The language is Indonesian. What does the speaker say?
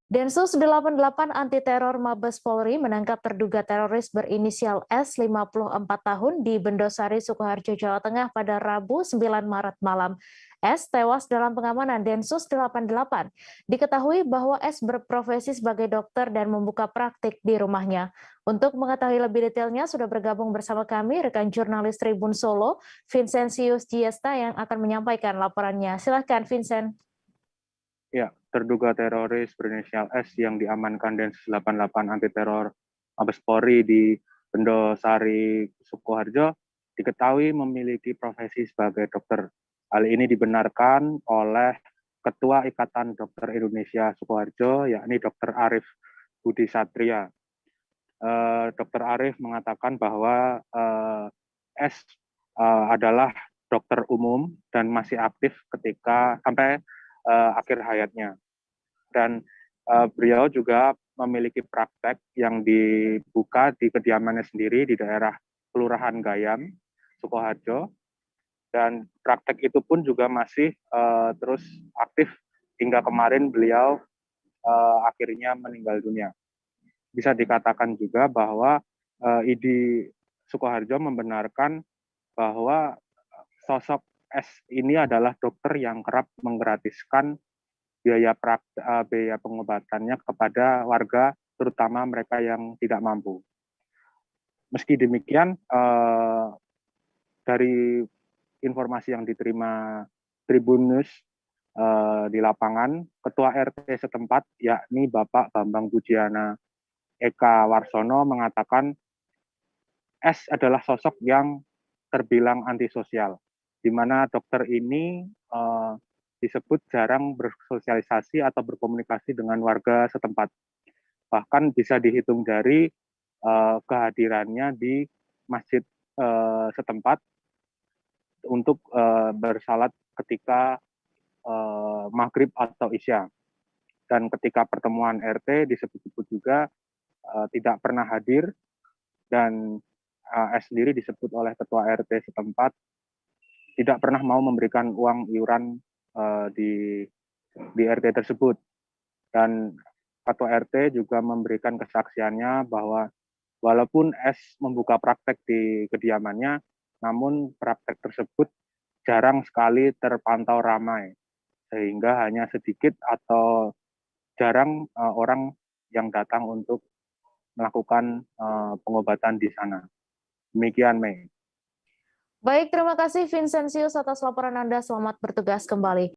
Densus 88 Anti Teror Mabes Polri menangkap terduga teroris berinisial S 54 tahun di Bendosari, Sukoharjo, Jawa Tengah pada Rabu 9 Maret malam. S tewas dalam pengamanan Densus 88. Diketahui bahwa S berprofesi sebagai dokter dan membuka praktik di rumahnya. Untuk mengetahui lebih detailnya sudah bergabung bersama kami rekan jurnalis Tribun Solo, Vincentius Giesta yang akan menyampaikan laporannya. Silakan Vincent. Ya, terduga teroris berinisial S yang diamankan Densus 88 Anti Teror Mabes Polri di Bendosari, Sukoharjo, diketahui memiliki profesi sebagai dokter. Hal ini dibenarkan oleh Ketua Ikatan Dokter Indonesia Sukoharjo, yakni Dr. Arif Budi Satria. Dr. Arif mengatakan bahwa S adalah dokter umum dan masih aktif ketika sampai akhir hayatnya. Dan beliau juga memiliki praktek yang dibuka di kediamannya sendiri di daerah Kelurahan Gayam, Sukoharjo. Dan praktek itu pun juga masih terus aktif hingga kemarin beliau akhirnya meninggal dunia. Bisa dikatakan juga bahwa ID Sukoharjo membenarkan bahwa sosok S ini adalah dokter yang kerap menggratiskan biaya pengobatannya kepada warga, terutama mereka yang tidak mampu. Meski demikian, dari informasi yang diterima Tribunnews di lapangan, Ketua RT setempat, yakni Bapak Bambang Budiana Eka Warsono, mengatakan S adalah sosok yang terbilang antisosial, di mana dokter ini disebut jarang bersosialisasi atau berkomunikasi dengan warga setempat. Bahkan bisa dihitung dari kehadirannya di masjid setempat untuk bersalat ketika maghrib atau isya. Dan ketika pertemuan RT disebut-sebut juga tidak pernah hadir, dan S sendiri disebut oleh Ketua RT setempat tidak pernah mau memberikan uang iuran di RT tersebut. Dan Ketua RT juga memberikan kesaksiannya bahwa walaupun S membuka praktek di kediamannya, namun praktek tersebut jarang sekali terpantau ramai, sehingga hanya sedikit atau jarang orang yang datang untuk melakukan pengobatan di sana. Demikian, Mei. Baik, terima kasih Vincentius atas laporan Anda. Selamat bertugas kembali.